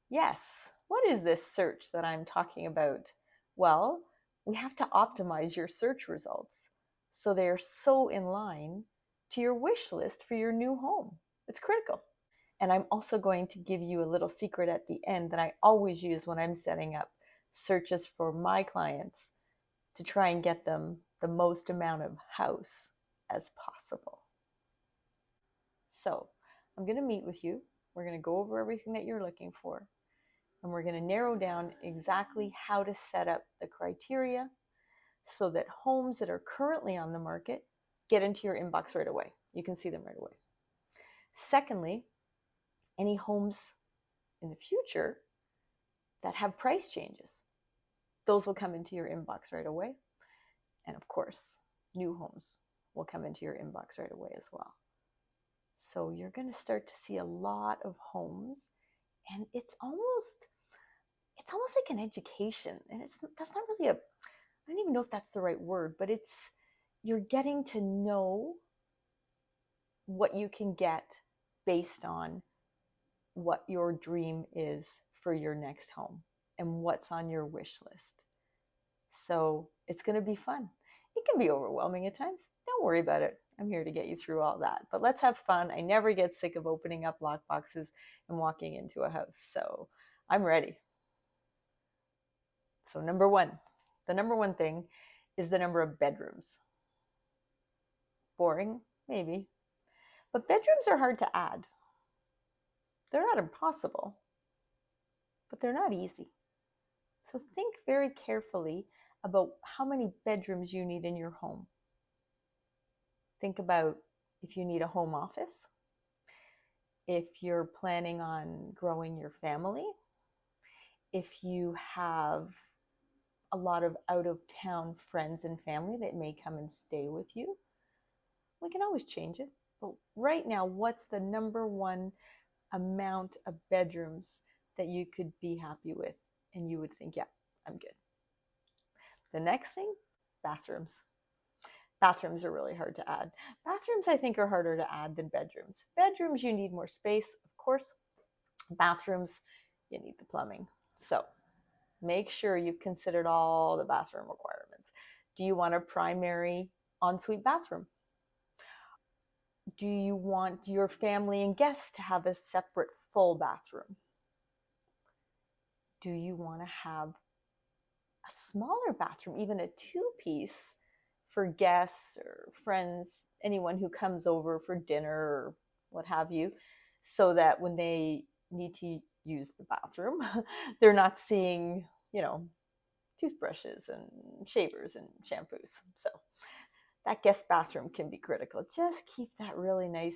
Yes, what is this search that I'm talking about? Well, we have to optimize your search results so they're so in line to your wish list for your new home. It's critical. And I'm also going to give you a little secret at the end that I always use when I'm setting up searches for my clients to try and get them the most amount of house as possible. So I'm going to meet with you. We're going to go over everything that you're looking for, and we're going to narrow down exactly how to set up the criteria so that homes that are currently on the market get into your inbox right away. You can see them right away. Secondly, any homes in the future that have price changes, those will come into your inbox right away. And of course, new homes will come into your inbox right away as well. So you're going to start to see a lot of homes, and it's almost like an education. And that's not really I don't even know if that's the right word, but you're getting to know what you can get based on what your dream is for your next home and what's on your wish list. So it's going to be fun. It can be overwhelming at times. Don't worry about it. I'm here to get you through all that. But let's have fun. I never get sick of opening up lockboxes and walking into a house. So I'm ready. So the number one thing is the number of bedrooms. Boring? Maybe. But bedrooms are hard to add. They're not impossible, but they're not easy. So think very carefully about how many bedrooms you need in your home. Think about if you need a home office, if you're planning on growing your family, if you have a lot of out-of-town friends and family that may come and stay with you. We can always change it. But right now, what's the number one amount of bedrooms that you could be happy with and you would think, yeah, I'm good? The next thing, bathrooms. Bathrooms are really hard to add. Bathrooms, I think, are harder to add than bedrooms. Bedrooms, you need more space, of course. Bathrooms, you need the plumbing. So make sure you've considered all the bathroom requirements. Do you want a primary ensuite bathroom? Do you want your family and guests to have a separate full bathroom? Do you want to have a smaller bathroom, even a two-piece for guests or friends, anyone who comes over for dinner or what have you, so that when they need to use the bathroom, they're not seeing, toothbrushes and shavers and shampoos. So that guest bathroom can be critical. Just keep that really nice,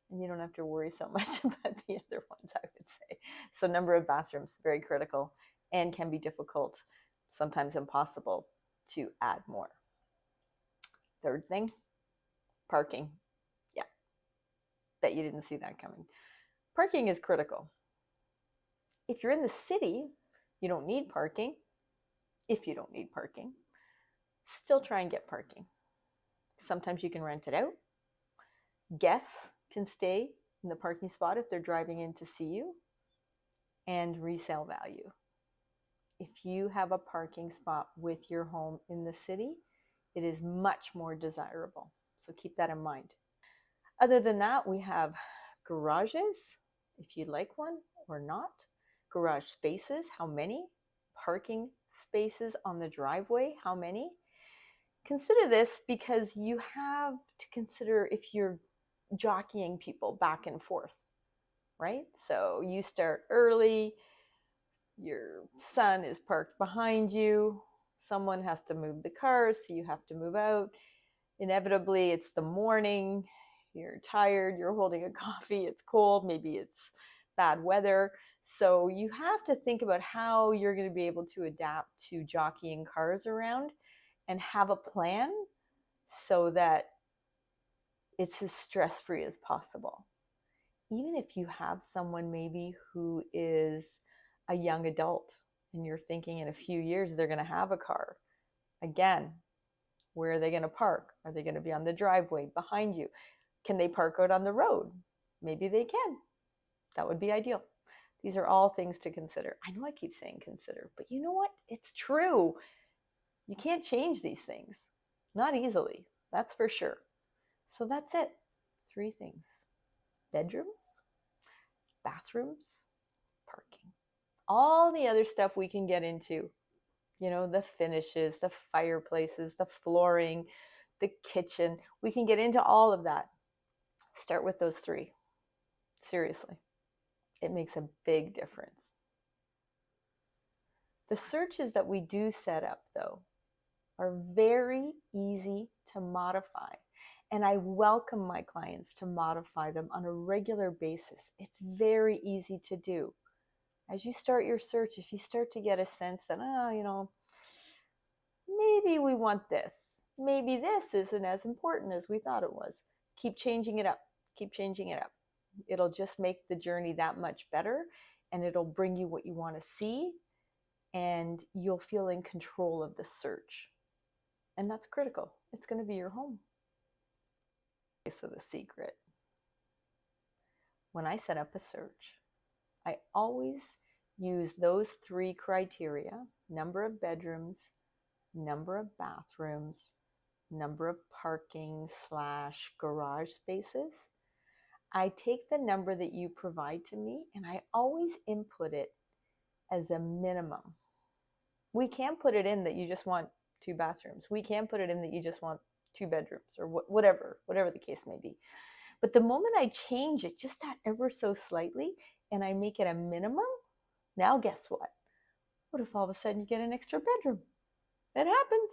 and you don't have to worry so much about the other ones, I would say. So number of bathrooms, very critical, and can be difficult, sometimes impossible, to add more. Third thing, parking. Yeah, bet you didn't see that coming. Parking is critical. If you're in the city, you don't need parking. If you don't need parking, still try and get parking. Sometimes you can rent it out. Guests can stay in the parking spot if they're driving in to see you. And resale value. If you have a parking spot with your home in the city, it is much more desirable. So keep that in mind. Other than that, we have garages, if you'd like one or not. Garage spaces, how many? Parking spaces on the driveway, how many? Consider this because you have to consider if you're jockeying people back and forth, right? So you start early, your son is parked behind you, someone has to move the car, so you have to move out. Inevitably, it's the morning, you're tired, you're holding a coffee, it's cold, maybe it's bad weather. So you have to think about how you're going to be able to adapt to jockeying cars around and have a plan so that it's as stress-free as possible. Even if you have someone maybe who is a young adult and you're thinking in a few years they're going to have a car, again, where are they going to park? Are they going to be on the driveway behind you? Can they park out on the road? Maybe they can. That would be ideal. These are all things to consider. I know I keep saying consider, but you know what? It's true. You can't change these things. Not easily, that's for sure. So that's it. 3 things. Bedrooms, bathrooms, parking. All the other stuff we can get into, the finishes, the fireplaces, the flooring, the kitchen. We can get into all of that. Start with those 3. Seriously, it makes a big difference. The searches that we do set up, though, are very easy to modify. And I welcome my clients to modify them on a regular basis. It's very easy to do. As you start your search, if you start to get a sense that, maybe we want this. Maybe this isn't as important as we thought it was. Keep changing it up. Keep changing it up. It'll just make the journey that much better, and it'll bring you what you want to see, and you'll feel in control of the search. And that's critical. It's going to be your home. So the secret. When I set up a search, I always use those 3 criteria: number of bedrooms, number of bathrooms, number of parking/garage spaces. I take the number that you provide to me and I always input it as a minimum. We can put it in that you just want 2 bathrooms. We can put it in that you just want 2 bedrooms, or whatever the case may be. But the moment I change it just that ever so slightly and I make it a minimum, now guess what? What if all of a sudden you get an extra bedroom? It happens.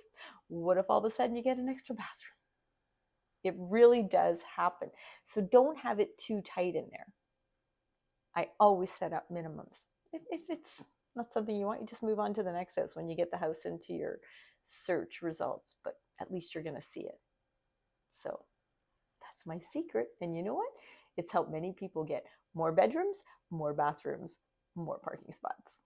What if all of a sudden you get an extra bathroom? It really does happen. So don't have it too tight in there. I always set up minimums. If it's not something you want, you just move on to the next house when you get the house into your search results, but at least you're going to see it. So that's my secret. And you know what? It's helped many people get more bedrooms, more bathrooms, more parking spots.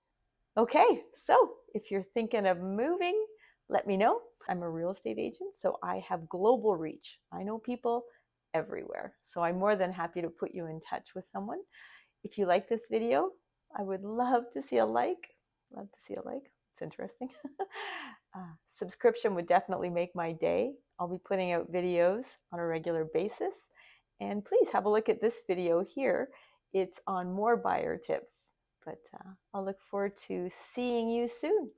Okay, so if you're thinking of moving, let me know. I'm a real estate agent, so I have global reach. I know people everywhere, so I'm more than happy to put you in touch with someone. If you like this video, I would love to see a like. Love to see a like. It's interesting. Subscription would definitely make my day. I'll be putting out videos on a regular basis. And please have a look at this video here. It's on more buyer tips. But I'll look forward to seeing you soon.